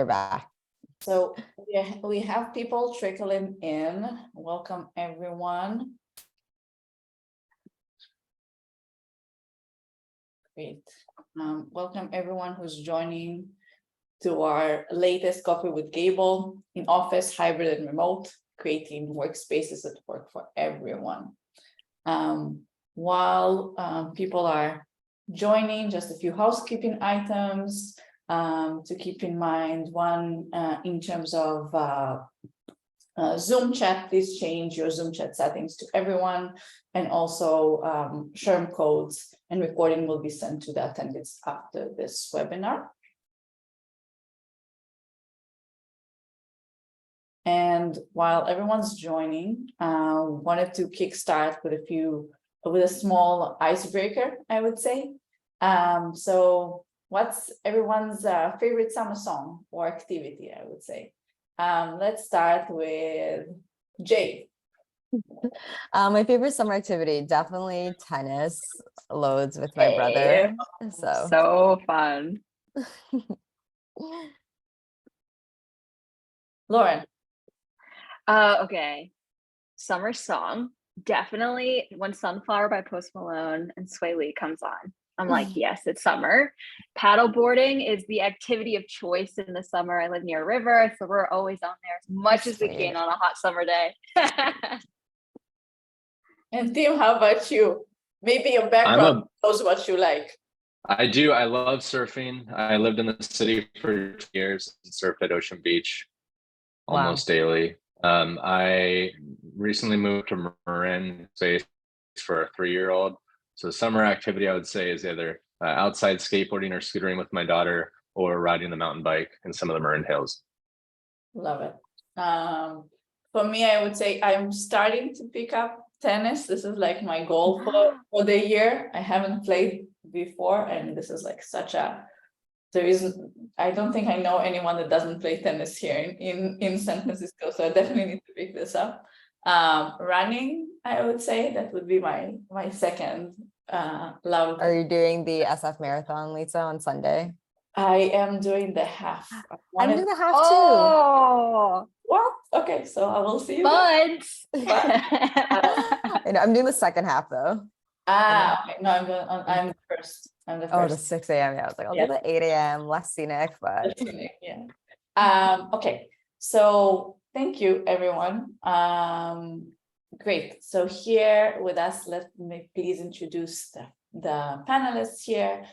We're back. So we have people trickling in. Welcome, everyone. Great. Welcome, everyone who's joining to our latest Coffee with Gable in office, hybrid, and remote, creating workspaces that work for everyone. While people are joining, just a few housekeeping items to keep in mind. One, in terms of Zoom chat, please change your Zoom chat settings to everyone, and also SHRM codes and recording will be sent to the attendees after this webinar. And while everyone's joining, wanted to kickstart with a small icebreaker, I would say. So what's everyone's favorite summer song or activity, I would say? Let's start with Jade. My favorite summer activity, definitely tennis, loads with my brother. So fun. Lauren. Okay. Summer song. Definitely when Sunflower by Post Malone and Sway Lee comes on. I'm like, yes, it's summer. Paddleboarding is the activity of choice in the summer. I live near a river, so we're always on there as much as we can on a hot summer day. And Tim, how about you? Maybe your background knows what you like. I do. I love surfing. I lived in the city for years and surfed at Ocean Beach almost daily. I recently moved to Marin space for a 3-year-old. So summer activity, I would say, is either outside skateboarding or scootering with my daughter, or riding the mountain bike in some of the Marin hills. Love it. For me, I would say I'm starting to pick up tennis. This is like my goal for the year. I haven't played before, and this is like I don't think I know anyone that doesn't play tennis here in San Francisco, so I definitely need to pick this up. Running, I would say that would be my second love. Are you doing the SF marathon, Lisa, on Sunday? I am doing the half. I'm doing the half too. Oh, what? Okay, so I will see you. But I'm doing the second half though. Okay. No, I'm first. I'm the first. Oh, the 6 a.m. Yeah, I was like, I'll do the 8 a.m. less scenic, but yeah. Okay. So thank you, everyone. Great. So here with us, let me please introduce the panelists here.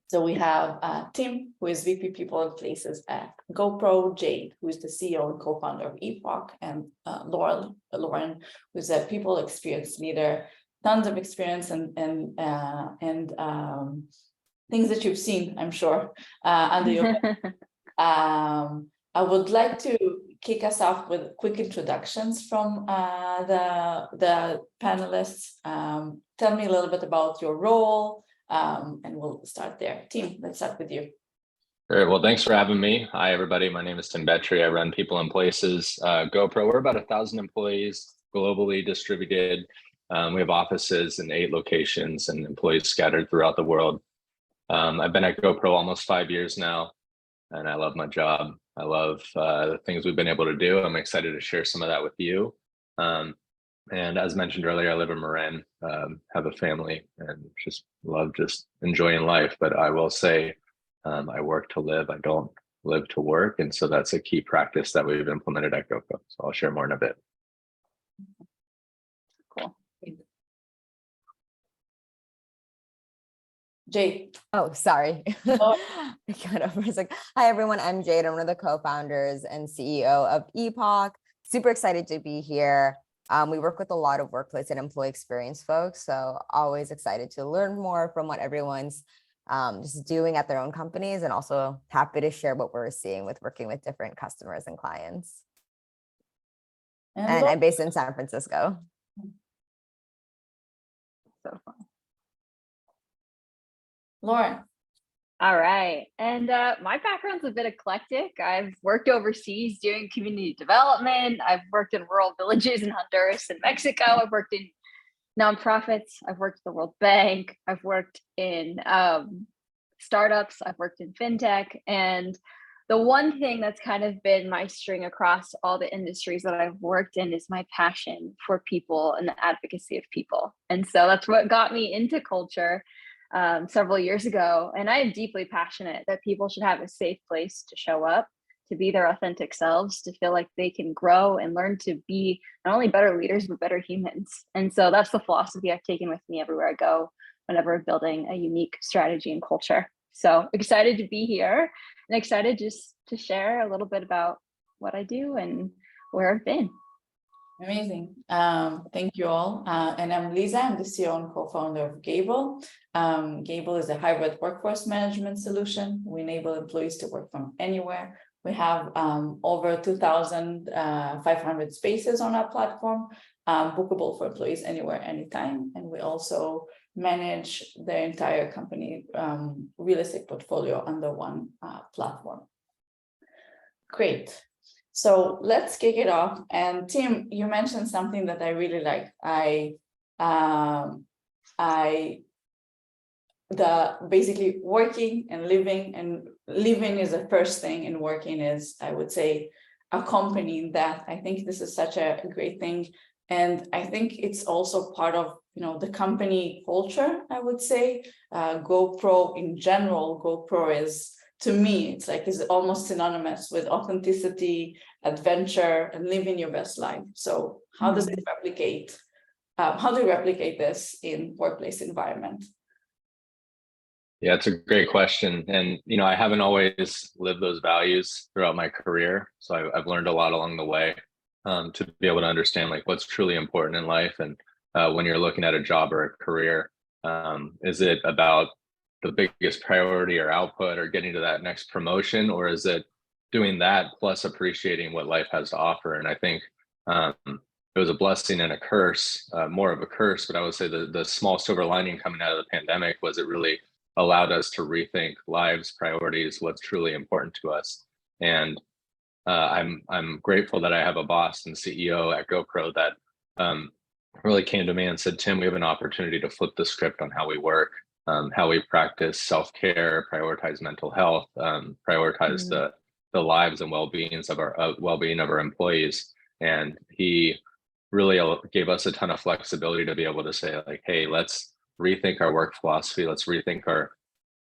So we have Tim, who is VP People and Places at GoPro, Jade, who is the CEO and co-founder of Epoch, and Lauren, who is a people experience leader, tons of experience and things that you've seen, I'm sure, under your. I would like to kick us off with quick introductions from the panelists. Tell me a little bit about your role. And we'll start there. Tim, let's start with you. Great. Well, thanks for having me. Hi, everybody. My name is Tim Betry. I run People and Places. GoPro, we're about 1,000 employees, globally distributed. We have offices in 8 locations and employees scattered throughout the world. I've been at GoPro almost 5 years now, and I love my job. I love the things we've been able to do. I'm excited to share some of that with you. And as mentioned earlier, I live in Marin, have a family, and just love enjoying life. But I will say, I work to live. I don't live to work. And so that's a key practice that we've implemented at GoPro. So I'll share more in a bit. Cool. Jade. Oh, sorry. I got over. It's like, hi, everyone. I'm Jade. I'm one of the co-founders and CEO of Epoch. Super excited to be here. We work with a lot of workplace and employee experience folks, so always excited to learn more from what everyone's just doing at their own companies, and also happy to share what we're seeing with working with different customers and clients. And I'm based in San Francisco. so fun. Lauren. All right. And my background's a bit eclectic. I've worked overseas doing community development. I've worked in rural villages in Honduras and Mexico. I've worked in nonprofits. I've worked at the World Bank. I've worked in startups, I've worked in fintech, and the one thing that's kind of been my string across all the industries that I've worked in is my passion for people and the advocacy of people. And so that's what got me into culture several years ago. And I am deeply passionate that people should have a safe place to show up, to be their authentic selves, to feel like they can grow and learn to be not only better leaders, but better humans. And so that's the philosophy I've taken with me everywhere I go, whenever building a unique strategy and culture. So excited to be here and excited just to share a little bit about what I do and where I've been. Amazing. Thank you all. And I'm Liza. I'm the CEO and co-founder of Gable. Gable is a hybrid workforce management solution. We enable employees to work from anywhere. We have over 2,500 spaces on our platform, bookable for employees anywhere, anytime. And we also manage the entire company real estate portfolio under one platform. Great. So let's kick it off. And Tim, you mentioned something that I really like. Basically working and living is the first thing, and working is, I would say, accompanying that. I think this is such a great thing. And I think it's also part of, the company culture, I would say. GoPro in general, GoPro is, to me, is almost synonymous with authenticity, adventure, and living your best life. So how does it replicate? How do you replicate this in workplace environment? Yeah, it's a great question. And, I haven't always lived those values throughout my career. So I've learned a lot along the way to be able to understand what's truly important in life. And when you're looking at a job or a career, is it about the biggest priority or output or getting to that next promotion, or is it doing that plus appreciating what life has to offer? And I think it was a blessing and a curse, more of a curse, but I would say the small silver lining coming out of the pandemic was it really allowed us to rethink lives, priorities, what's truly important to us. And I'm grateful that I have a boss and CEO at GoPro that really came to me and said, Tim, we have an opportunity to flip the script on how we work, how we practice self-care, prioritize mental health, prioritize the lives and well-being of our employees. And he really gave us a ton of flexibility to be able to say, hey, let's rethink our work philosophy. Let's rethink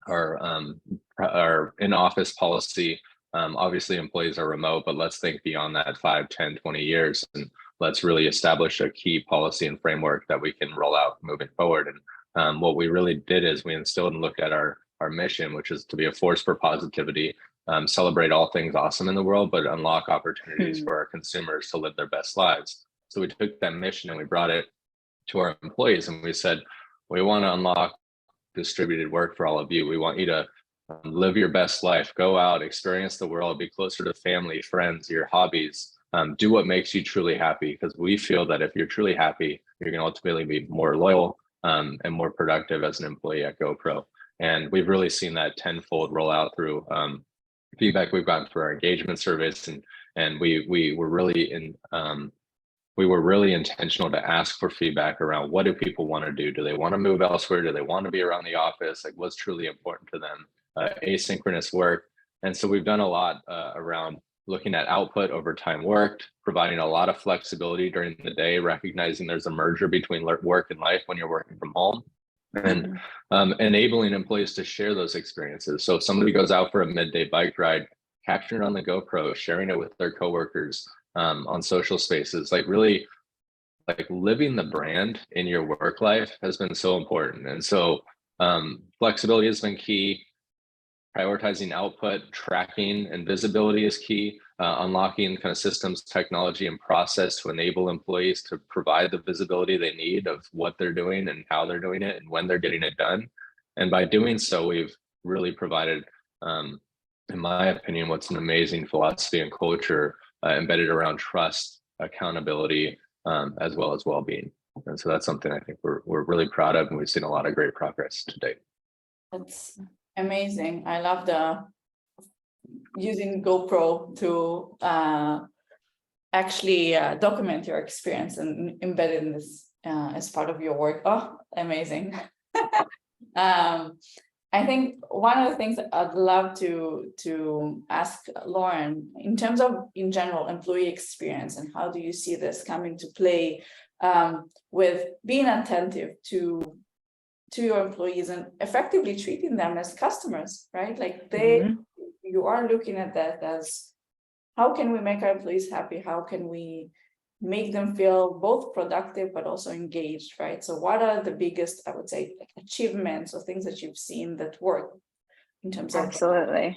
our in-office policy. Obviously employees are remote, but let's think beyond that 5, 10, 20 years. And let's really establish a key policy and framework that we can roll out moving forward. And what we really did is we instilled and looked at our mission, which is to be a force for positivity, celebrate all things awesome in the world, but unlock opportunities for our consumers to live their best lives. So we took that mission and we brought it to our employees and we said, we want to unlock distributed work for all of you. We want you to live your best life, go out, experience the world, be closer to family, friends, your hobbies, do what makes you truly happy. Because we feel that if you're truly happy, you're going to ultimately be more loyal and more productive as an employee at GoPro. And we've really seen that tenfold roll out through feedback we've gotten through our engagement surveys. And we were really intentional to ask for feedback around what do people want to do? Do they want to move elsewhere? Do they want to be around the office? What's truly important to them? Asynchronous work. And so we've done a lot around looking at output over time worked, providing a lot of flexibility during the day, recognizing there's a merger between work and life when you're working from home, and enabling employees to share those experiences. So if somebody goes out for a midday bike ride, capturing it on the GoPro, sharing it with their coworkers on social spaces, really living the brand in your work life has been so important. And so flexibility has been key. Prioritizing output, tracking, and visibility is key. Unlocking kind of systems, technology, and process to enable employees to provide the visibility they need of what they're doing and how they're doing it and when they're getting it done. And by doing so, we've really provided, in my opinion, what's an amazing philosophy and culture embedded around trust, accountability, as well as well-being. And so that's something I think we're really proud of, and we've seen a lot of great progress to date. That's amazing. I love using GoPro to actually document your experience and embed in this as part of your work. Oh, amazing. I think one of the things that I'd love to ask Lauren, in terms of, in general, employee experience, and how do you see this coming to play with being attentive to your employees and effectively treating them as customers, right? Like you are looking at that as, how can we make our employees happy? How can we make them feel both productive but also engaged, right? So what are the biggest, I would say, like achievements or things that you've seen that work in terms of Absolutely.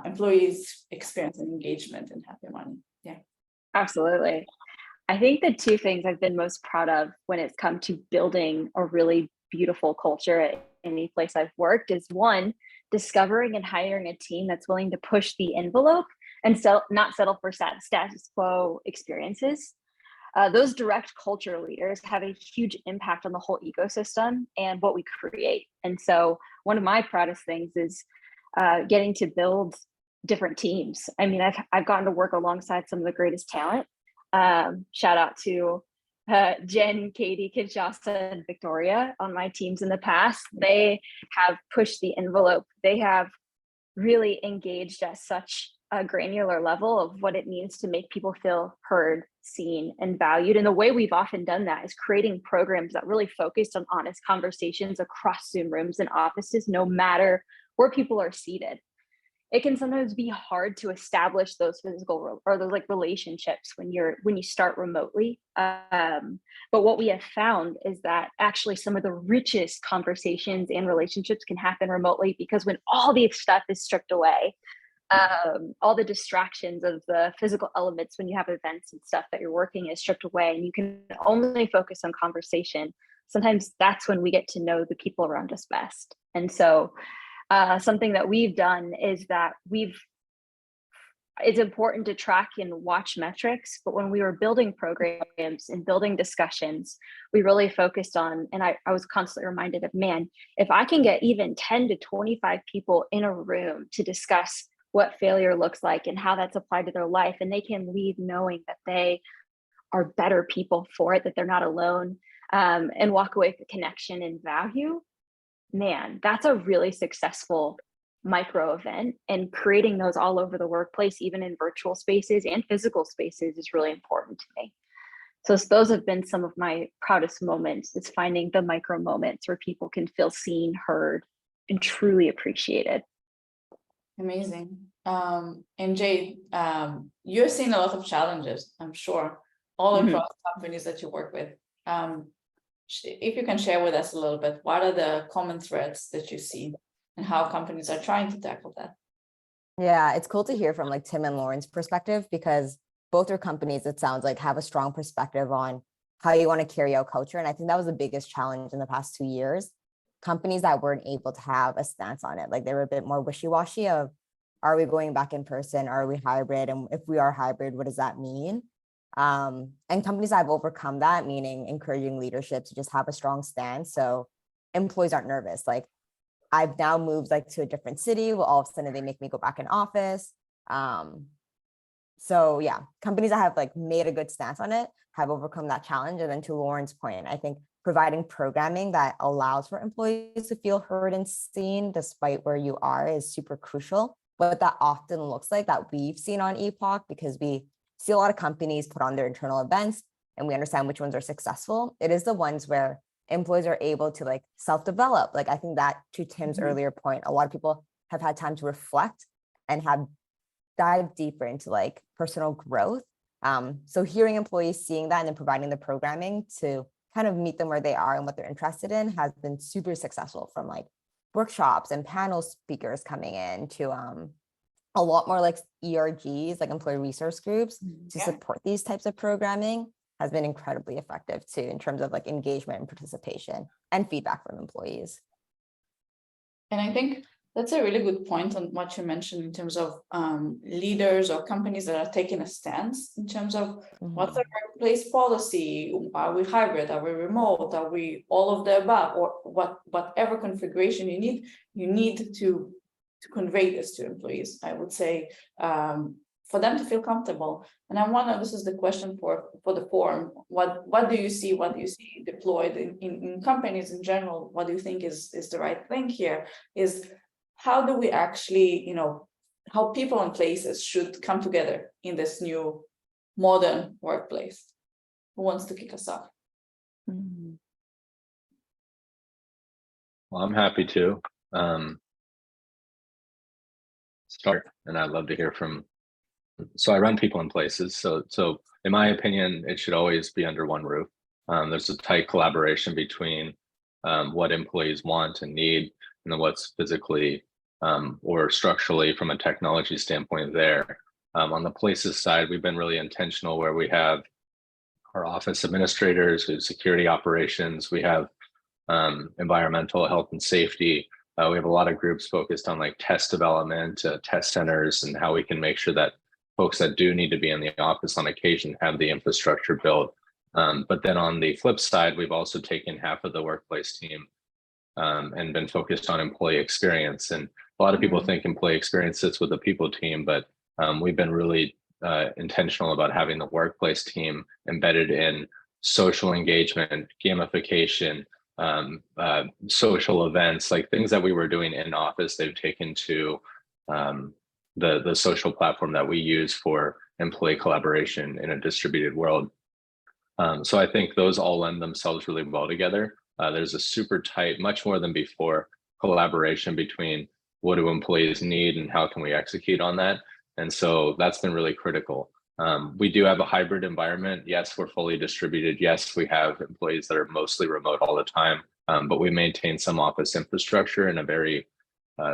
Employees experience and engagement and happy money? Yeah, Absolutely. I think the two things I've been most proud of when it's come to building a really beautiful culture at any place I've worked is, one, discovering and hiring a team that's willing to push the envelope and not settle for status quo experiences. Those direct culture leaders have a huge impact on the whole ecosystem and what we create. And so one of my proudest things is getting to build different teams. I mean, I've gotten to work alongside some of the greatest talent. Shout out to Jen, Katie, Kinshasa, and Victoria on my teams in the past. They have pushed the envelope. They have really engaged at such a granular level of what it means to make people feel heard, seen, and valued. And the way we've often done that is creating programs that really focused on honest conversations across Zoom rooms and offices, no matter where people are seated. It can sometimes be hard to establish those physical or those like relationships when you start remotely. But what we have found is that actually some of the richest conversations and relationships can happen remotely, because when all the stuff is stripped away, all the distractions of the physical elements when you have events and stuff that you're working is stripped away, and you can only focus on conversation. Sometimes that's when we get to know the people around us best. And so something that we've done is that it's important to track and watch metrics, but when we were building programs and building discussions, we really focused on, and I was constantly reminded of, man, if I can get even 10 to 25 people in a room to discuss what failure looks like and how that's applied to their life, and they can leave knowing that they are better people for it, that they're not alone, and walk away with connection and value, man, that's a really successful micro event. And creating those all over the workplace, even in virtual spaces and physical spaces, is really important to me. So those have been some of my proudest moments, is finding the micro moments where people can feel seen, heard, and truly appreciated. amazing. And Jade, you're seeing a lot of challenges, I'm sure, all across companies that you work with. If you can share with us a little bit, what are the common threads that you see and how companies are trying to tackle that? Yeah, it's cool to hear from like Tim and Lauren's perspective, because both your companies, it sounds like, have a strong perspective on how you want to carry out culture. And I think that was the biggest challenge in the past 2 years. Companies that weren't able to have a stance on it, like they were a bit more wishy-washy of, are we going back in person? Are we hybrid? And if we are hybrid, what does that mean? And companies that have overcome that, meaning encouraging leadership to just have a strong stance, so employees aren't nervous. Like, I've now moved like to a different city. Well, all of a sudden they make me go back in office. So yeah, companies that have like made a good stance on it have overcome that challenge. And then to Lauren's point, I think providing programming that allows for employees to feel heard and seen despite where you are is super crucial. What that often looks like, that we've seen on Epoch, because we see a lot of companies put on their internal events and we understand which ones are successful. It is the ones where employees are able to like self-develop. Like, I think that, to Tim's earlier point, a lot of people have had time to reflect and have dived deeper into like personal growth. So hearing employees seeing that and then providing the programming to kind of meet them where they are and what they're interested in has been super successful, from like workshops and panel speakers coming in to a lot more like ERGs, like employee resource groups, to support these types of programming has been incredibly effective too, in terms of like engagement and participation and feedback from employees. And I think that's a really good point on what you mentioned in terms of leaders or companies that are taking a stance in terms of what's the workplace policy? Are we hybrid? Are we remote? Are we all of the above? Or whatever configuration you need to convey this to employees. I would say for them to feel comfortable. And I wonder, this is the question for the forum, what do you see deployed in companies in general? What do you think is the right thing here? Is how do we actually, how people and places should come together in this new modern workplace? Who wants to kick us off? Well, I'm happy to start, and I'd love to hear from. So I run people in places. So in my opinion, it should always be under one roof. There's a tight collaboration between what employees want and need, and then what's physically or structurally from a technology standpoint there. On the places side, we've been really intentional where we have our office administrators, we have security operations, we have environmental health and safety. We have a lot of groups focused on like test development, test centers, and how we can make sure that folks that do need to be in the office on occasion have the infrastructure built. But then on the flip side, we've also taken half of the workplace team and been focused on employee experience. And a lot of people think employee experience sits with the people team, but we've been really intentional about having the workplace team embedded in social engagement, gamification, social events, like things that we were doing in office, they've taken to the social platform that we use for employee collaboration in a distributed world. So I think those all lend themselves really well together. There's a super tight, much more than before, collaboration between what do employees need and how can we execute on that. And so that's been really critical. We do have a hybrid environment. Yes, we're fully distributed. Yes, we have employees that are mostly remote all the time, but we maintain some office infrastructure in a very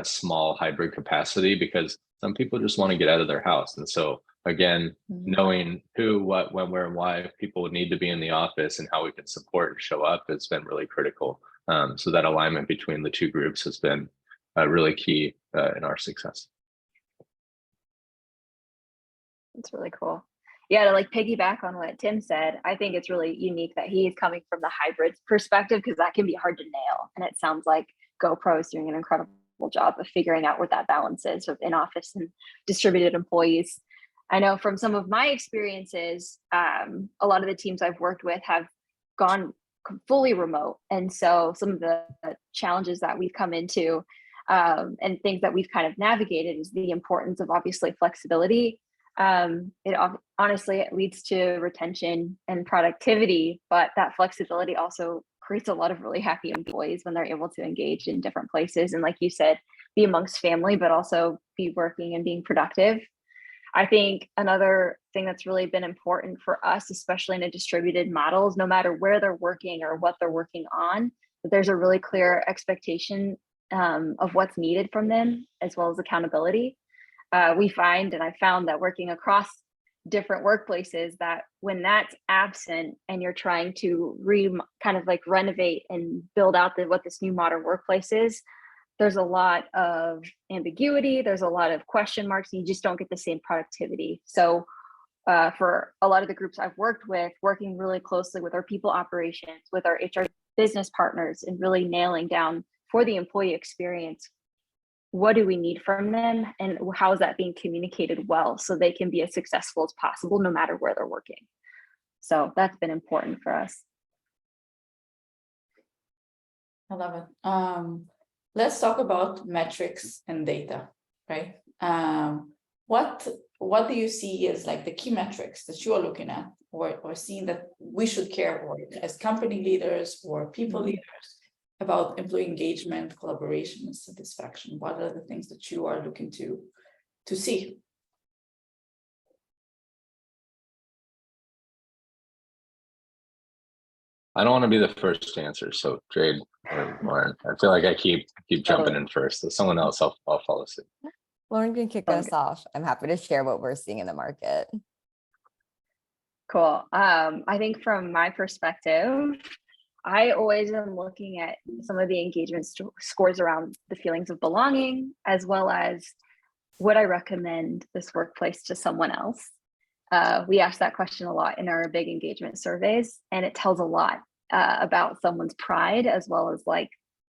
small hybrid capacity because some people just want to get out of their house. And so again, knowing who, what, when, where, and why people would need to be in the office and how we can support and show up has been really critical. So that alignment between the two groups has been really key in our success. It's really cool. Yeah, to like piggyback on what Tim said, I think it's really unique that he is coming from the hybrid perspective because that can be hard to nail. And it sounds like GoPro is doing an incredible job of figuring out what that balance is with in-office and distributed employees. I know from some of my experiences, a lot of the teams I've worked with have gone fully remote. And so some of the challenges that we've come into and things that we've kind of navigated is the importance of obviously flexibility. Honestly, it leads to retention and productivity, but that flexibility also creates a lot of really happy employees when they're able to engage in different places. And like you said, be amongst family, but also be working and being productive. I think another thing that's really been important for us, especially in a distributed models, no matter where they're working or what they're working on, that there's a really clear expectation of what's needed from them, as well as accountability. We find, and I found that working across different workplaces, that when that's absent and you're trying to kind of like renovate and build out what this new modern workplace is, there's a lot of ambiguity, there's a lot of question marks, and you just don't get the same productivity. So for a lot of the groups I've worked with, working really closely with our people operations, with our HR business partners, and really nailing down for the employee experience, what do we need from them and how is that being communicated well so they can be as successful as possible no matter where they're working. So that's been important for us. I love it. Let's talk about metrics and data, right? What do you see as like the key metrics that you are looking at or seeing that we should care for as company leaders or people leaders about employee engagement, collaboration, and satisfaction? What are the things that you are looking to see? I don't want to be the first to answer, so Jade or Lauren, I feel like I keep jumping in first. So someone else, I'll follow suit. Lauren can kick us off. I'm happy to share what we're seeing in the market. Cool. I think from my perspective, I always am looking at some of the engagement scores around the feelings of belonging, as well as would I recommend this workplace to someone else? We ask that question a lot in our big engagement surveys, and it tells a lot about someone's pride, as well as like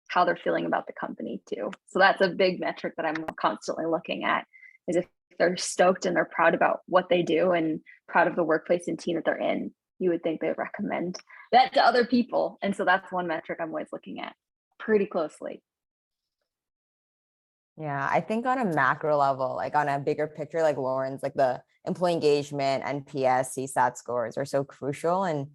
how they're feeling about the company too. So that's a big metric that I'm constantly looking at, is if they're stoked and they're proud about what they do and proud of the workplace and team that they're in, you would think they would recommend that to other people. And so that's one metric I'm always looking at pretty closely. Yeah, I think on a macro level, like on a bigger picture, like Lauren's, like the employee engagement, NPS, CSAT scores are so crucial. And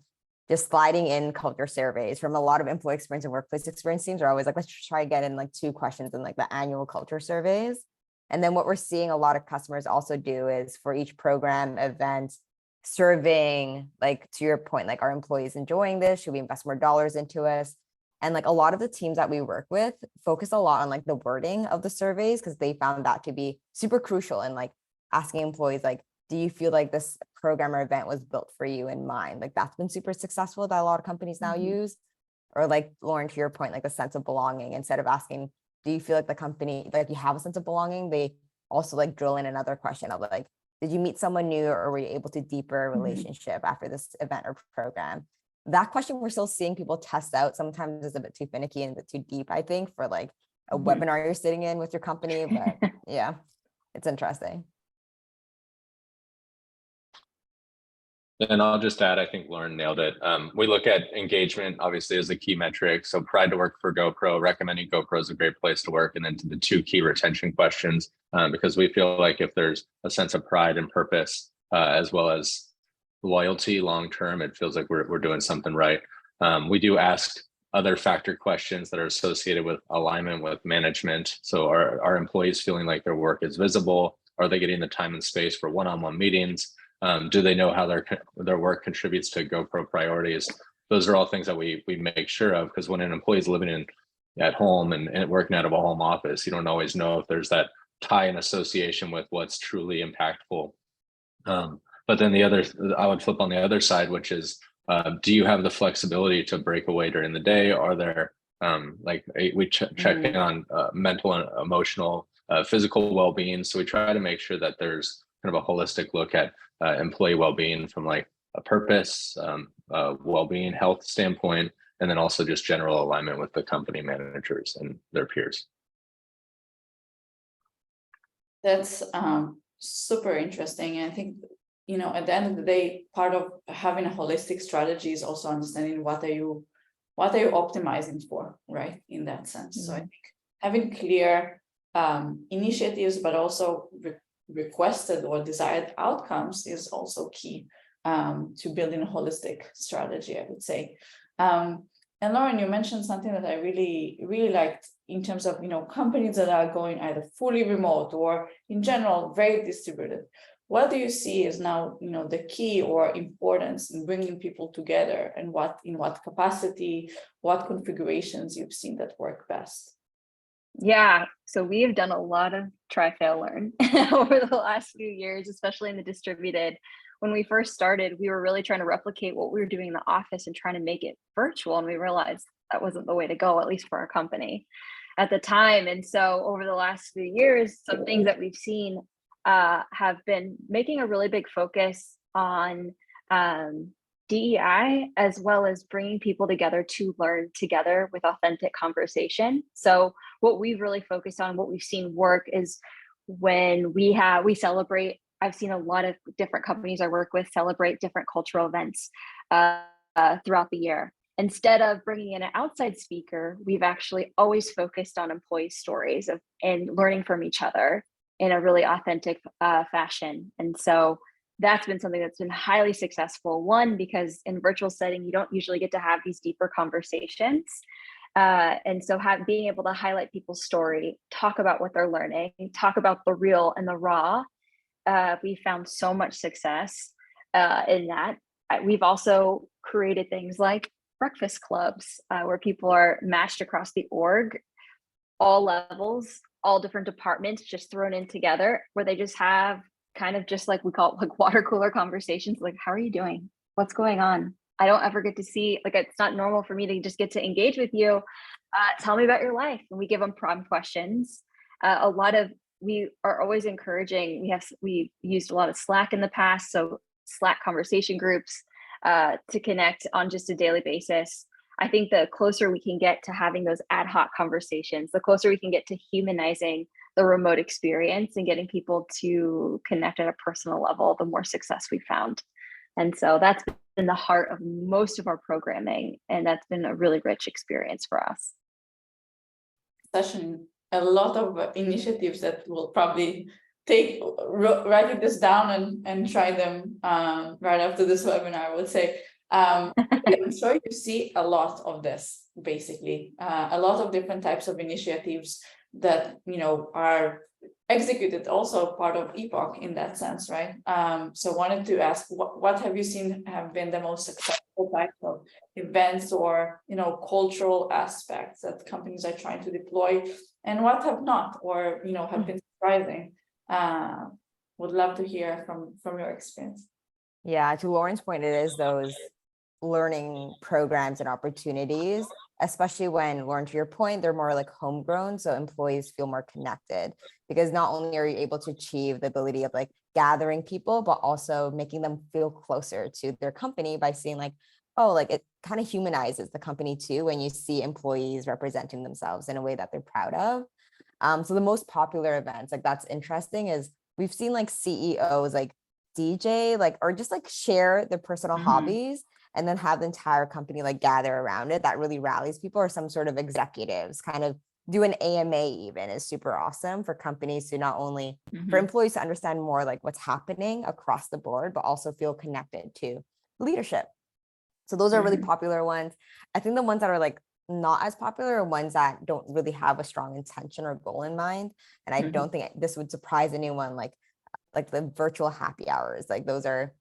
just sliding in culture surveys from a lot of employee experience and workplace experience teams are always like, let's try to get in like 2 questions in like the annual culture surveys. And then what we're seeing a lot of customers also do is for each program event, surveying, like to your point, like, are employees enjoying this? Should we invest more dollars into us? And like a lot of the teams that we work with focus a lot on like the wording of the surveys because they found that to be super crucial in like asking employees, like, do you feel like this program or event was built for you in mind? Like that's been super successful that a lot of companies now use. Or like Lauren, to your point, like a sense of belonging, instead of asking, do you feel like the company, like you have a sense of belonging? They also like drill in another question of like, did you meet someone new or were you able to deeper a relationship after this event or program? That question we're still seeing people test out. Sometimes it's a bit too finicky and a bit too deep, I think, for like a webinar you're sitting in with your company. But yeah, it's interesting. And I'll just add, I think Lauren nailed it. We look at engagement obviously as a key metric. So pride to work for GoPro, recommending GoPro is a great place to work. And then to the 2 key retention questions, because we feel like if there's a sense of pride and purpose, as well as loyalty long-term, it feels like we're doing something right. We do ask other factor questions that are associated with alignment with management. So are employees feeling like their work is visible? Are they getting the time and space for one-on-one meetings? Do they know how their work contributes to GoPro priorities? Those are all things that we make sure of, because when an employee is living at home and working out of a home office, you don't always know if there's that tie and association with what's truly impactful. But then I would flip on the other side, which is, do you have the flexibility to break away during the day? Are there we check in on mental and emotional, physical well-being. So we try to make sure that there's kind of a holistic look at employee well-being from like a purpose, well-being, health standpoint, and then also just general alignment with the company managers and their peers. That's super interesting. And I think, at the end of the day, part of having a holistic strategy is also understanding what are you optimizing for, right? In that sense. So I think having clear initiatives, but also requested or desired outcomes is also key to building a holistic strategy, I would say. And Lauren, you mentioned something that I really, really liked in terms of, companies that are going either fully remote or in general, very distributed. What do you see is now, the key or importance in bringing people together, and in what capacity, what configurations you've seen that work best? Yeah, so we have done a lot of try, fail, learn over the last few years, especially in the distributed. When we first started, we were really trying to replicate what we were doing in the office and trying to make it virtual. And we realized that wasn't the way to go, at least for our company at the time. And so over the last few years, some things that we've seen have been making a really big focus on DEI, as well as bringing people together to learn together with authentic conversation. So what we've really focused on, what we've seen work, is when we celebrate. I've seen a lot of different companies I work with celebrate different cultural events throughout the year. Instead of bringing in an outside speaker, we've actually always focused on employee stories and learning from each other in a really authentic fashion. And so that's been something that's been highly successful. One, because in virtual setting, you don't usually get to have these deeper conversations. And so being able to highlight people's story, talk about what they're learning, talk about the real and the raw, we found so much success in that. We've also created things like breakfast clubs where people are matched across the org, all levels, all different departments, just thrown in together, where they just have kind of just like, we call it like water cooler conversations, like, how are you doing? What's going on? I don't ever get to see, like, it's not normal for me to just get to engage with you. Tell me about your life. And we give them prompt questions. We are always encouraging. We used a lot of Slack in the past. So Slack conversation groups to connect on just a daily basis. I think the closer we can get to having those ad hoc conversations, the closer we can get to humanizing the remote experience and getting people to connect at a personal level, the more success we found. And so that's been the heart of most of our programming. And that's been a really rich experience for us. Session, a lot of initiatives that will probably writing this down and try them right after this webinar, I would say. I'm sure you see a lot of this, basically, a lot of different types of initiatives that, you know, are executed, also part of Epoch in that sense, right? So wanted to ask, what have you seen have been the most successful types of events or, you know, cultural aspects that companies are trying to deploy, and what have not, or, you know, have been surprising? Would love to hear from your experience. Yeah, to Lauren's point, it is those learning programs and opportunities, especially when, Lauren, to your point, they're more like homegrown, so employees feel more connected, because not only are you able to achieve the ability of like gathering people, but also making them feel closer to their company by seeing like, oh, like it kind of humanizes the company too when you see employees representing themselves in a way that they're proud of. So the most popular events, like that's interesting, is we've seen like CEOs like DJ, like, or just like share their personal hobbies and then have the entire company like gather around it. That really rallies people, or some sort of executives kind of do an AMA even, is super awesome for companies to not only for employees to understand more like what's happening across the board, but also feel connected to leadership. So those are really popular ones. I think the ones that are like not as popular are ones that don't really have a strong intention or goal in mind. And I don't think this would surprise anyone, like the virtual happy hours. Like those are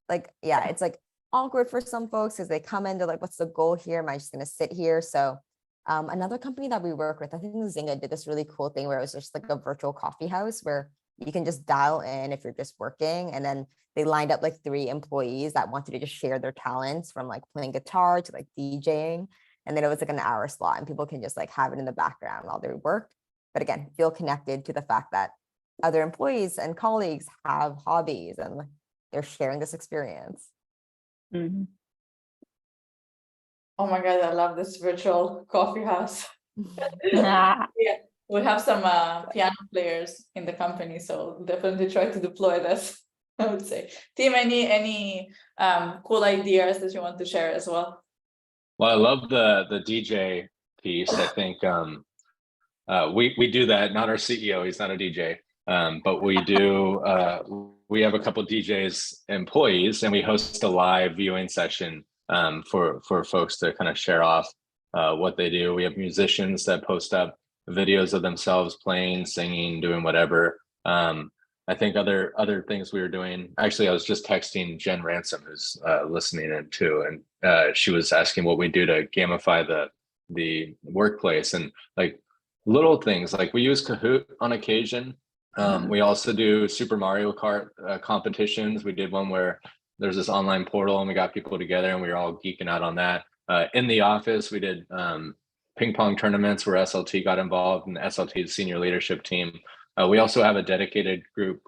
like, yeah, it's like awkward for some folks because they come into like, what's the goal here? Am I just going to sit here? So another company that we work with, I think Zynga did this really cool thing where it was just like a virtual coffee house where you can just dial in if you're just working. And then they lined up like 3 employees that wanted to just share their talents, from like playing guitar to like DJing. And then it was like an hour slot, and people can just like have it in the background while they work. But again, feel connected to the fact that other employees and colleagues have hobbies and they're sharing this experience. Oh my God, I love this virtual coffee house. Ah. Yeah, we have some piano players in the company, so definitely try to deploy this, I would say. Tim, any cool ideas that you want to share as well? Well, I love the DJ piece. I think we do that. Not our CEO; he's not a DJ, but we do. We have a couple DJs employees, and we host a live viewing session for folks to kind of share off what they do. We have musicians that post up videos of themselves playing, singing, doing whatever. I think other things we were doing. Actually, I was just texting Jen Ransom, who's listening in too, and she was asking what we do to gamify the workplace, and like little things like we use Kahoot on occasion. We also do Super Mario Kart competitions. We did one where there's this online portal and we got people together and we were all geeking out on that. In the office, we did ping pong tournaments where SLT got involved, and SLT's senior leadership team. We also have a dedicated group,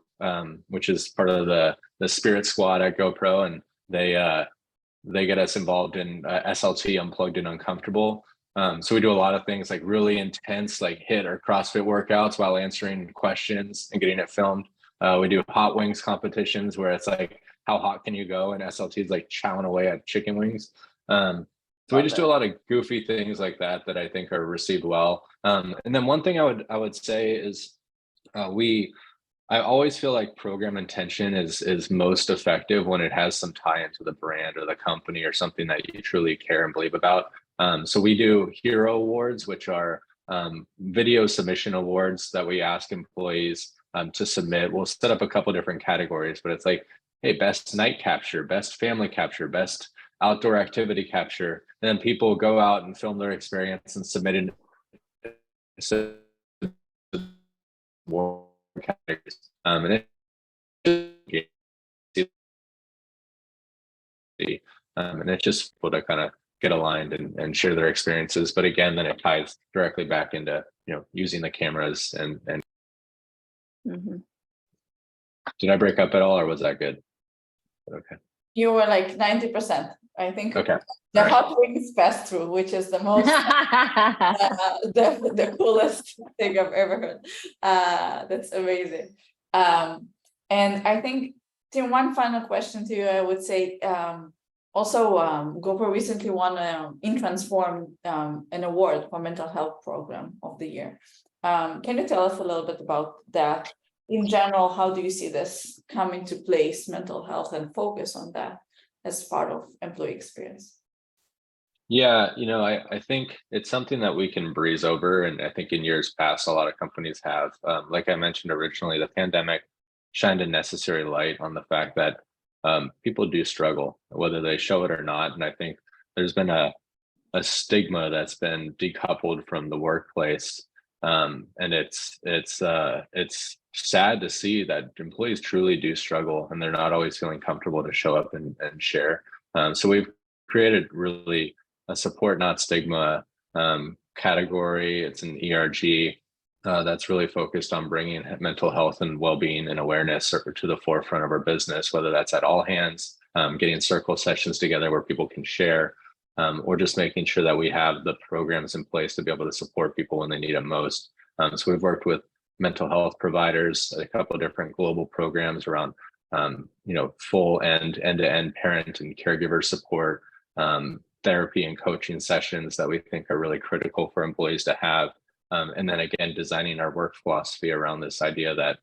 which is part of the Spirit Squad at GoPro, and they get us involved in SLT Unplugged and Uncomfortable. So we do a lot of things like really intense, like HIIT or CrossFit workouts while answering questions and getting it filmed. We do hot wings competitions where it's like, how hot can you go? And SLT is like chowing away at chicken wings. So we just do a lot of goofy things like that that I think are received well. And then one thing I would say is I always feel like program intention is most effective when it has some tie into the brand or the company or something that you truly care and believe about. So we do hero awards, which are video submission awards that we ask employees to submit. We'll set up a couple different categories, but it's like, hey, best night capture, best family capture, best outdoor activity capture. And then people go out and film their experience and submit it. Categories. And it's just people to kind of get aligned and share their experiences. But again, then it ties directly back into, you know, using the cameras and Did I break up at all, or was that good? Okay. You were like 90%. I think Okay. the All right. hot wings pass through, which is the most the coolest thing I've ever heard. That's amazing. And I think, Tim, one final question to you, I would say, also GoPro recently won in Transform an award for mental health program of the year. Can you tell us a little bit about that? In general, how do you see this coming to place, mental health, and focus on that as part of employee experience? Yeah, I think it's something that we can breeze over. And I think in years past, a lot of companies have. Like I mentioned originally, the pandemic shined a necessary light on the fact that people do struggle, whether they show it or not. And I think there's been a stigma that's been decoupled from the workplace. And it's sad to see that employees truly do struggle and they're not always feeling comfortable to show up and share. So we've created really a support, not stigma category. It's an ERG that's really focused on bringing mental health and well-being and awareness to the forefront of our business, whether that's at all hands, getting circle sessions together where people can share, or just making sure that we have the programs in place to be able to support people when they need it most. So we've worked with mental health providers, a couple of different global programs around, full end-to-end parent and caregiver support, therapy and coaching sessions that we think are really critical for employees to have. And then again, designing our work philosophy around this idea that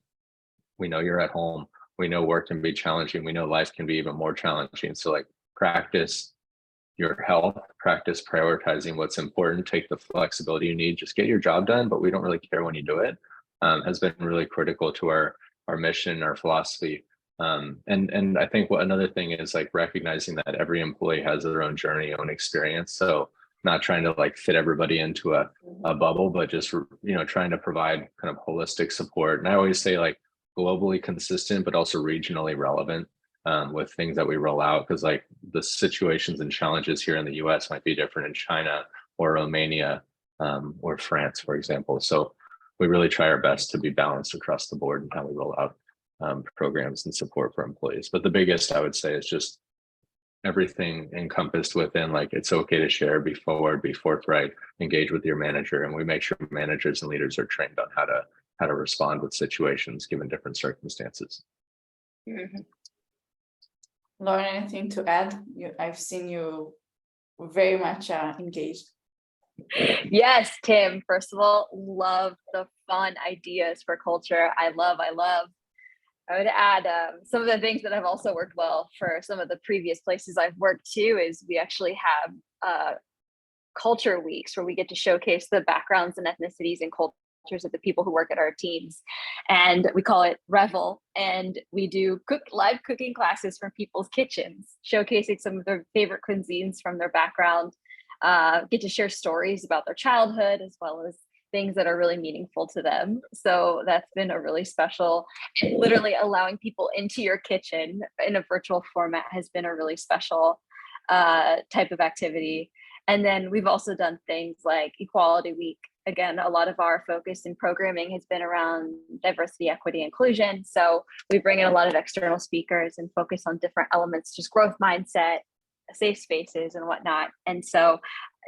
we know you're at home, we know work can be challenging, we know life can be even more challenging. So like practice your health, practice prioritizing what's important, take the flexibility you need, just get your job done, but we don't really care when you do it, has been really critical to our mission, our philosophy. And I think another thing is like recognizing that every employee has their own journey, own experience. So not trying to like fit everybody into a bubble, but just, trying to provide kind of holistic support. And I always say like globally consistent, but also regionally relevant with things that we roll out. Cause like the situations and challenges here in the US might be different in China or Romania or France, for example. So we really try our best to be balanced across the board in how we roll out programs and support for employees. But the biggest I would say is just everything encompassed within like it's okay to share, be forward, be forthright, engage with your manager, and we make sure managers and leaders are trained on how to respond with situations given different circumstances. Mhm. Lauren, anything to add? I've seen you very much engaged. Yes, Tim, first of all, love the fun ideas for culture. I love. I would add some of the things that have also worked well for some of the previous places I've worked too is we actually have culture weeks where we get to showcase the backgrounds and ethnicities and cultures of the people who work at our teams. And we call it Revel. And we do live cooking classes from people's kitchens, showcasing some of their favorite cuisines from their background, get to share stories about their childhood as well as things that are really meaningful to them. So that's been a really special, literally allowing people into your kitchen in a virtual format has been a really special type of activity. And then we've also done things like Equality Week. Again, a lot of our focus in programming has been around diversity, equity, inclusion. So we bring in a lot of external speakers and focus on different elements, just growth mindset, safe spaces and whatnot. And so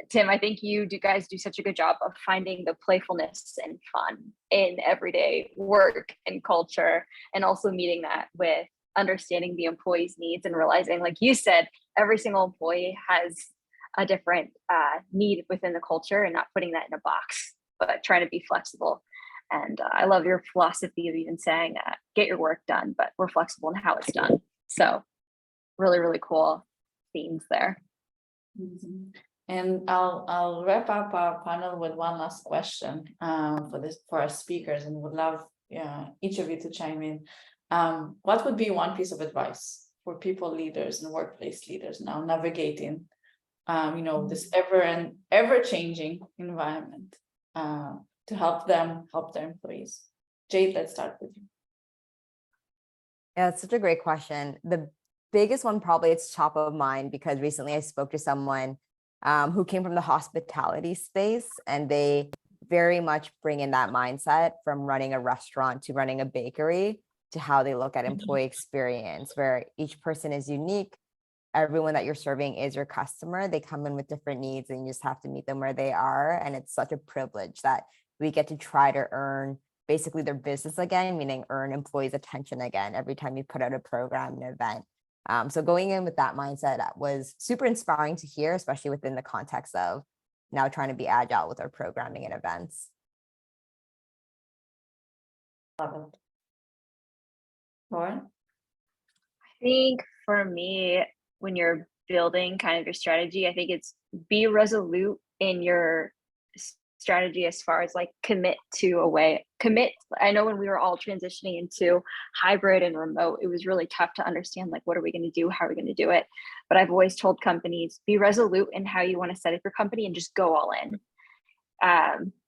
Tim, I think you guys do such a good job of finding the playfulness and fun in everyday work and culture, and also meeting that with understanding the employee's needs and realizing, like you said, every single employee has a different need within the culture and not putting that in a box, but trying to be flexible. And I love your philosophy of even saying, get your work done, but we're flexible in how it's done. So really, really cool themes there. Mm-hmm. And I'll wrap up our panel with one last question for our speakers, and would love each of you to chime in. What would be one piece of advice for people leaders and workplace leaders now navigating this ever changing environment to help them help their employees? Jade, let's start with you. Yeah, it's such a great question. The biggest one, probably it's top of mind because recently I spoke to someone who came from the hospitality space, and they very much bring in that mindset from running a restaurant to running a bakery to how they look at employee experience, where each person is unique. everyone that you're serving is your customer. They come in with different needs and you just have to meet them where they are. And it's such a privilege that we get to try to earn basically their business again, meaning earn employees' attention again every time you put out a program, an event. So going in with that mindset was super inspiring to hear, especially within the context of now trying to be agile with our programming and events. Love it. Lauren? I think for me, when you're building kind of your strategy, I think it's be resolute in your strategy as far as like commit. I know when we were all transitioning into hybrid and remote, it was really tough to understand like, what are we going to do? How are we going to do it? But I've always told companies, be resolute in how you want to set up your company and just go all in.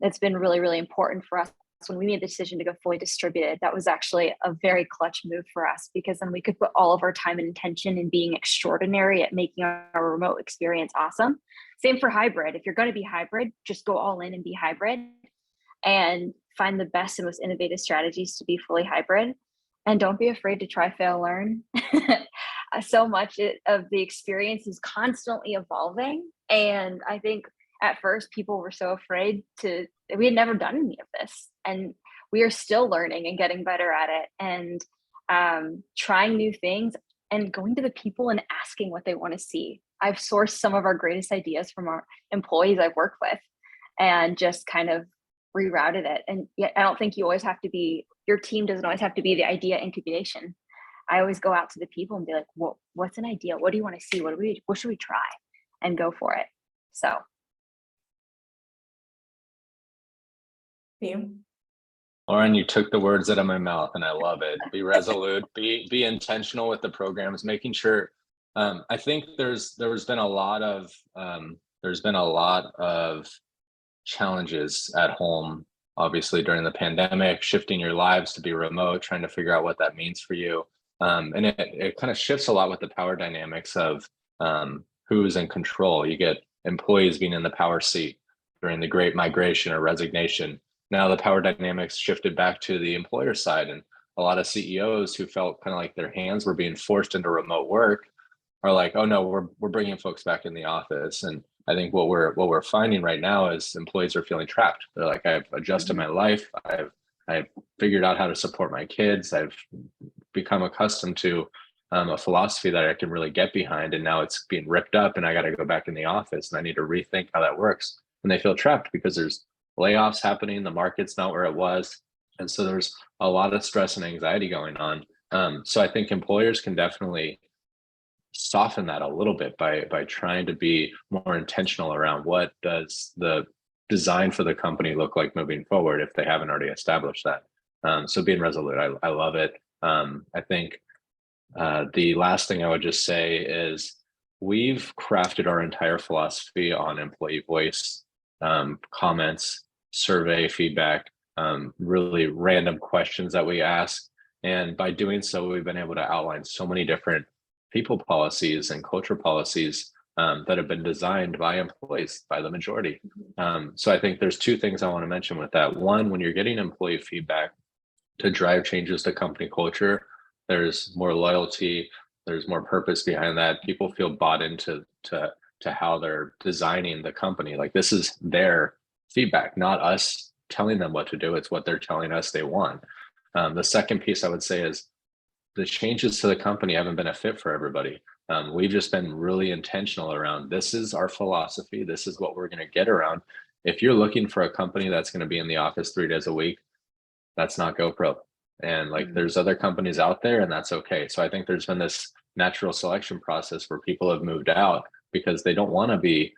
It's been really, really important for us. When we made the decision to go fully distributed, that was actually a very clutch move for us, because then we could put all of our time and attention in being extraordinary at making our remote experience awesome. Same for hybrid. If you're going to be hybrid, just go all in and be hybrid and find the best and most innovative strategies to be fully hybrid. And don't be afraid to try, fail, learn. So much of the experience is constantly evolving. And I think at first people were so afraid we had never done any of this, and we are still learning and getting better at it, and trying new things and going to the people and asking what they want to see. I've sourced some of our greatest ideas from our employees I've worked with and just kind of rerouted it. And yet I don't think your team doesn't always have to be the idea incubation. I always go out to the people and be like, well, what's an idea? What do you want to see? What should we try? And go for it. So. Lauren, you took the words out of my mouth and I love it. Be resolute, be intentional with the programs, making sure. I think there's been a lot of challenges at home, obviously during the pandemic, shifting your lives to be remote, trying to figure out what that means for you. And it kind of shifts a lot with the power dynamics of who's in control. You get employees being in the power seat during the great migration or resignation. Now the power dynamics shifted back to the employer side, and a lot of CEOs who felt kind of like their hands were being forced into remote work are like, oh no, we're bringing folks back in the office. And I think what we're finding right now is employees are feeling trapped. They're like, I've adjusted my life. I've figured out how to support my kids. I've become accustomed to a philosophy that I can really get behind, and now it's being ripped up and I got to go back in the office and I need to rethink how that works. And they feel trapped because there's layoffs happening, the market's not where it was. And so there's a lot of stress and anxiety going on. So I think employers can definitely soften that a little bit by trying to be more intentional around what does the design for the company look like moving forward if they haven't already established that. So being resolute, I love it. I think the last thing I would just say is we've crafted our entire philosophy on employee voice, comments, survey feedback, really random questions that we ask. And by doing so, we've been able to outline so many different people policies and culture policies that have been designed by employees, by the majority. So I think there's two things I want to mention with that. One, when you're getting employee feedback to drive changes to company culture, there's more loyalty, there's more purpose behind that. People feel bought into how they're designing the company. Like this is their feedback, not us telling them what to do. It's what they're telling us they want. The second piece I would say is the changes to the company haven't been a fit for everybody. We've just been really intentional around this is our philosophy. This is what we're going to get around. If you're looking for a company that's going to be in the office 3 days a week, that's not GoPro. And like there's other companies out there and that's okay. So I think there's been this natural selection process where people have moved out because they don't want to be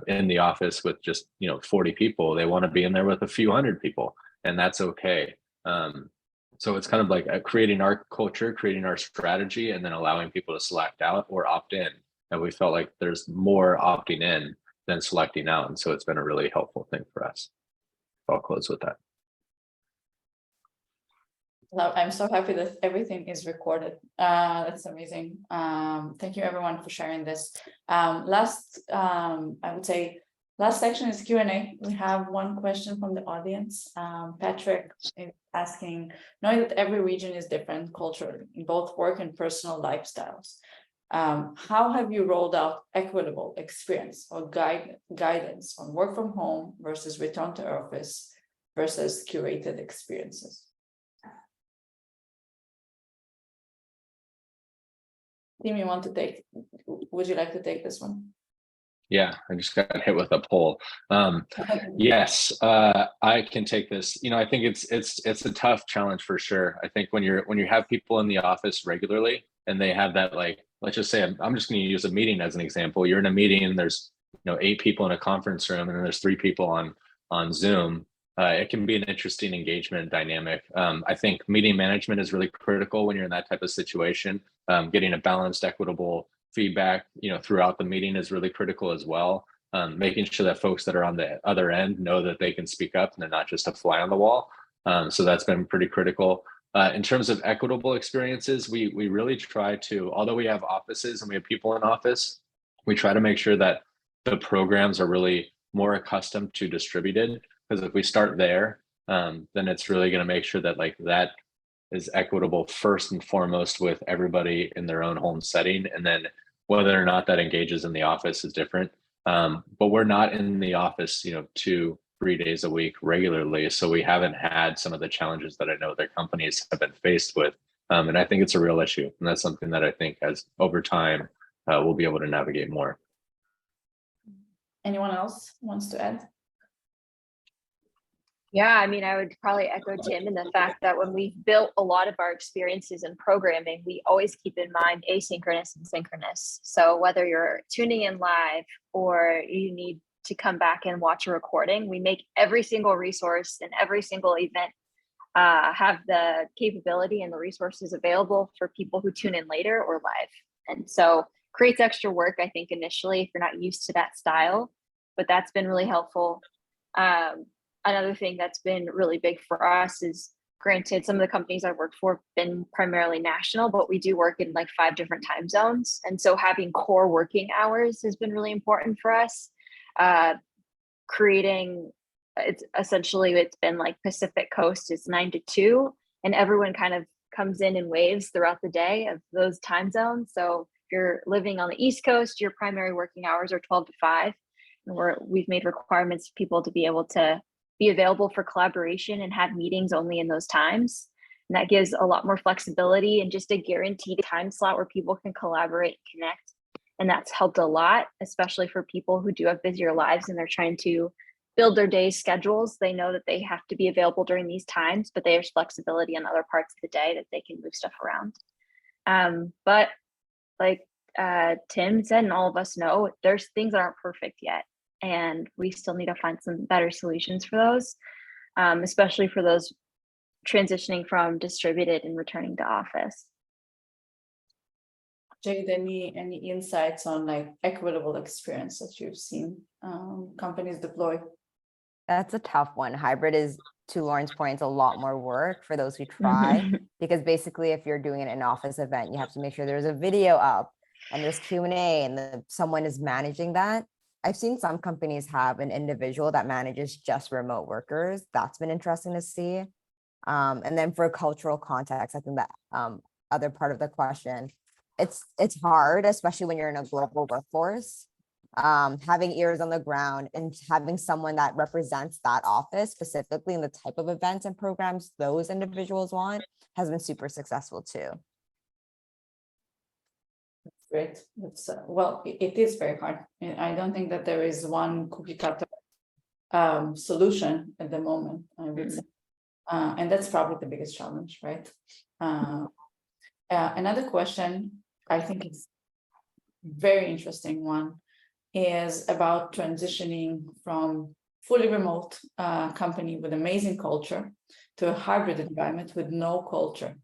in the office with just 40 people. They want to be in there with a few hundred people, and that's okay. So it's kind of like creating our culture, creating our strategy, and then allowing people to select out or opt in. And we felt like there's more opting in than selecting out, and so it's been a really helpful thing for us. I'll close with that. I'm so happy that everything is recorded. That's amazing. Thank you everyone for sharing this. I would say last section is Q&A. We have one question from the audience. Patrick is asking, knowing that every region is different culturally in both work and personal lifestyles, How have you rolled out equitable experience or guidance on work from home versus return to office versus curated experiences? Tim, would you like to take this one? Yeah, I just got hit with a poll. Yes, I can take this. I think it's a tough challenge for sure. I think when you have people in the office regularly and they have that, like, let's just say I'm just going to use a meeting as an example. You're in a meeting and there's 8 people in a conference room and then there's 3 people on Zoom. It can be an interesting engagement dynamic. I think meeting management is really critical when you're in that type of situation. Getting a balanced, equitable feedback, throughout the meeting is really critical as well. Making sure that folks that are on the other end know that they can speak up and they're not just a fly on the wall. So that's been pretty critical. In terms of equitable experiences, we really try to, although we have offices and we have people in office, we try to make sure that the programs are really more accustomed to distributed. Because if we start there, then it's really going to make sure that that is equitable first and foremost with everybody in their own home setting. And then whether or not that engages in the office is different. But we're not in the office, 2-3 days a week regularly. So we haven't had some of the challenges that I know that companies have been faced with. And I think it's a real issue. And that's something that I think as over time, we'll be able to navigate more. Anyone else wants to add? Yeah, I mean, I would probably echo Tim in the fact that when we've built a lot of our experiences in programming, we always keep in mind asynchronous and synchronous. So whether you're tuning in live or you need to come back and watch a recording, we make every single resource and every single event have the capability and the resources available for people who tune in later or live. And so creates extra work, I think, initially, if you're not used to that style, but that's been really helpful. Another thing that's been really big for us is, granted, some of the companies I've worked for have been primarily national, but we do work in 5 different time zones. And so having core working hours has been really important for us. It's been Pacific Coast is 9 to 2, and everyone kind of comes in waves throughout the day of those time zones. So if you're living on the East Coast, your primary working hours are 12 to 5. And we've made requirements for people to be able to be available for collaboration and have meetings only in those times. And that gives a lot more flexibility and just a guaranteed time slot where people can collaborate and connect. And that's helped a lot, especially for people who do have busier lives and they're trying to build their day's schedules. They know that they have to be available during these times, but there's flexibility on other parts of the day that they can move stuff around. But like Tim said, and all of us know, there's things that aren't perfect yet. And we still need to find some better solutions for those, especially for those transitioning from distributed and returning to office. Jade, any insights on equitable experience that you've seen companies deploy? That's a tough one. Hybrid is, to Lauren's point, it's a lot more work for those who try, because basically if you're doing an in-office event, you have to make sure there's a video up and there's Q&A and someone is managing that. I've seen some companies have an individual that manages just remote workers. That's been interesting to see. And then for cultural context, I think that other part of the question, it's hard, especially when you're in a global workforce. Having ears on the ground and having someone that represents that office specifically in the type of events and programs those individuals want has been super successful too. Great. That's well, it is very hard. I don't think that there is one cookie cutter solution at the moment, I would say. And that's probably the biggest challenge, right? Another question, I think it's very interesting one, is about transitioning from fully remote company with amazing culture to a hybrid environment with no culture.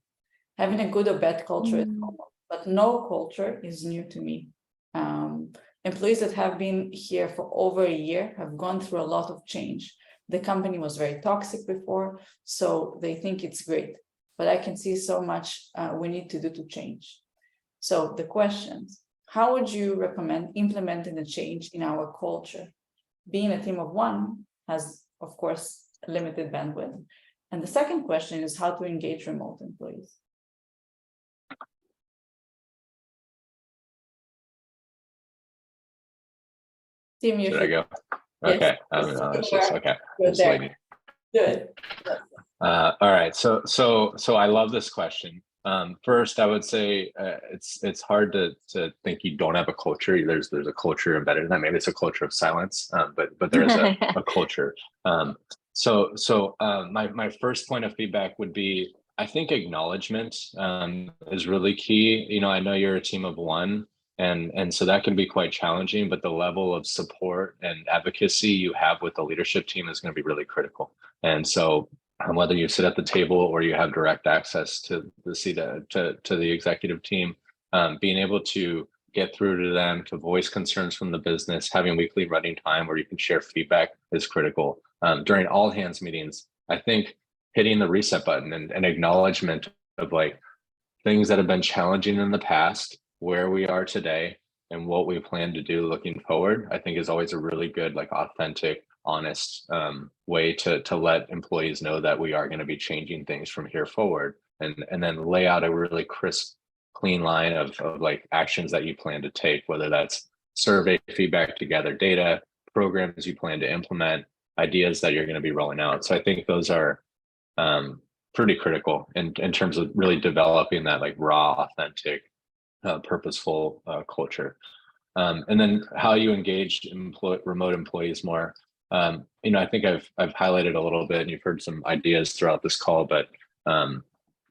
Having a good or bad culture is normal, but no culture is new to me. Employees that have been here for over a year have gone through a lot of change. The company was very toxic before, so they think it's great, but I can see so much we need to do to change. So the questions, how would you recommend implementing a change in our culture? Being a team of one has, of course, limited bandwidth. And the second question is how to engage remote employees. Tim, you Should I go? Yes. Okay. It's just, okay. Good This there. lady. Good. All right. So I love this question. First, I would say it's hard to think you don't have a culture. There's a culture embedded in that. Maybe it's a culture of silence, but there is a culture. My first point of feedback would be, I think acknowledgement is really key. You know, I know you're a team of one, and so that can be quite challenging. But the level of support and advocacy you have with the leadership team is going to be really critical. And so whether you sit at the table or you have direct access to the seat to the executive team, being able to get through to them, to voice concerns from the business, having weekly running time where you can share feedback is critical. During all hands meetings, I think hitting the reset button and acknowledgement of like things that have been challenging in the past, where we are today, and what we plan to do looking forward, I think is always a really good, like authentic, honest way to let employees know that we are going to be changing things from here forward, and then lay out a really crisp, clean line of like actions that you plan to take, whether that's survey feedback to gather data, programs you plan to implement, ideas that you're going to be rolling out. So I think those are pretty critical in terms of really developing that like raw, authentic, purposeful culture. And then how you engage remote employees more. You know, I think I've highlighted a little bit, and you've heard some ideas throughout this call, but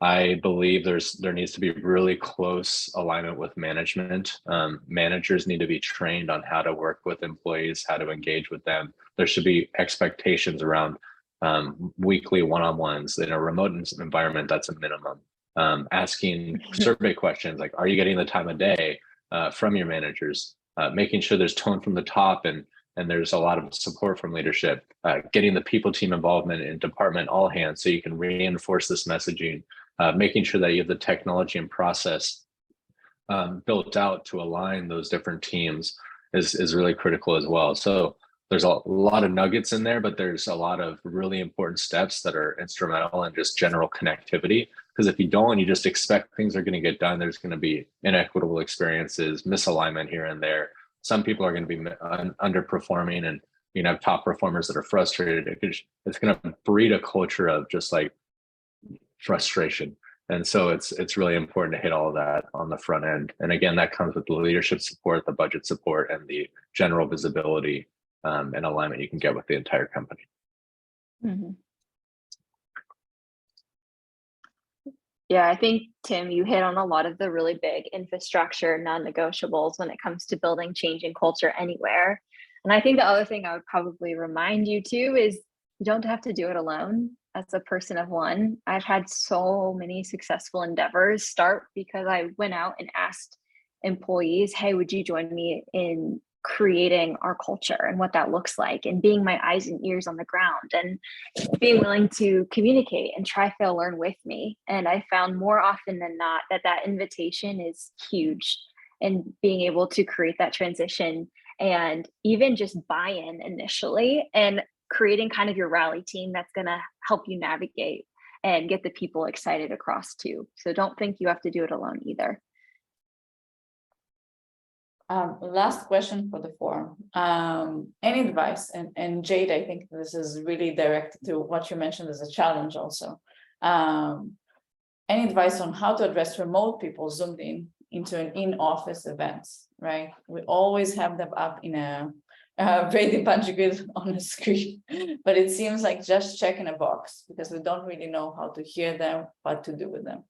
I believe there needs to be really close alignment with management. Managers need to be trained on how to work with employees, how to engage with them. There should be expectations around weekly one-on-ones. In a remote environment, that's a minimum. Asking survey questions like, are you getting the time of day from your managers? Making sure there's tone from the top and there's a lot of support from leadership. Getting the people team involvement in department all hands so you can reinforce this messaging. Making sure that you have the technology and process built out to align those different teams is really critical as well. So there's a lot of nuggets in there, but there's a lot of really important steps that are instrumental in just general connectivity. Because if you don't, you just expect things are going to get done, there's going to be inequitable experiences, misalignment here and there. Some people are going to be underperforming, and you know, top performers that are frustrated. It's going to breed a culture of just like frustration. And so it's really important to hit all of that on the front end. And again, that comes with the leadership support, the budget support, and the general visibility and alignment you can get with the entire company. Mm-hmm. Yeah, I think, Tim, you hit on a lot of the really big infrastructure non-negotiables when it comes to building change in culture anywhere. And I think the other thing I would probably remind you too is you don't have to do it alone. As a person of one, I've had so many successful endeavors start because I went out and asked employees, hey, would you join me in creating our culture and what that looks like, and being my eyes and ears on the ground, and being willing to communicate and try, fail, learn with me. And I found more often than not that invitation is huge, and being able to create that transition and even just buy-in initially, and creating kind of your rally team that's going to help you navigate and get the people excited across too. So don't think you have to do it alone either. Last question for the forum. Any advice? And Jade, I think this is really directed to what you mentioned as a challenge also. Any advice on how to address remote people zoomed into an in-office event, right? We always have them up in a Brady Bunch grid on the screen, but it seems like just checking a box because we don't really know how to hear them, what to do with them.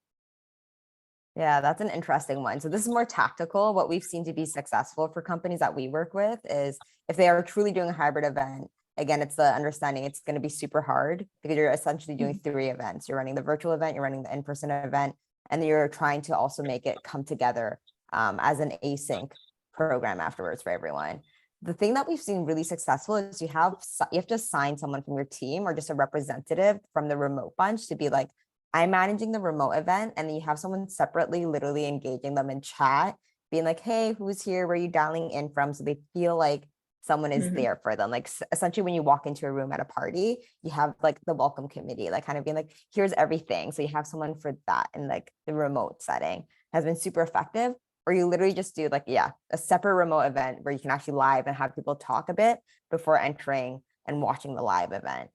Yeah, that's an interesting one. So this is more tactical. What we've seen to be successful for companies that we work with is if they are truly doing a hybrid event, again, it's the understanding it's going to be super hard because you're essentially doing 3 events. You're running the virtual event, you're running the in-person event, and you're trying to also make it come together as an async program afterwards for everyone. The thing that we've seen really successful is you have to assign someone from your team or just a representative from the remote bunch to be like, I'm managing the remote event, and then you have someone separately literally engaging them in chat, being like, hey, who's here? Where are you dialing in from? So they feel like someone is there for them. Like essentially when you walk into a room at a party, you have like the welcome committee, like kind of being like, here's everything. So you have someone for that in like the remote setting has been super effective. or you literally just do like, yeah, a separate remote event where you can actually live and have people talk a bit before entering and watching the live event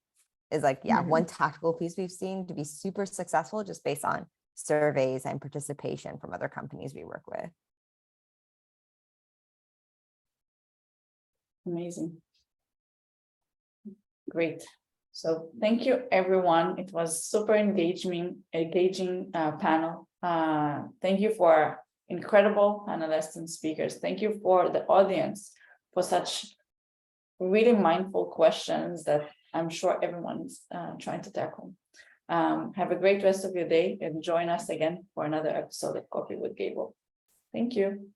is like, yeah, one tactical piece we've seen to be super successful just based on surveys and participation from other companies we work with. Amazing. Great. So thank you, everyone. It was super engaging panel. Thank you for incredible panelists and speakers. Thank you for the audience for such really mindful questions that I'm sure everyone's trying to tackle. Have a great rest of your day and join us again for another episode of Coffee with Gable. Thank you.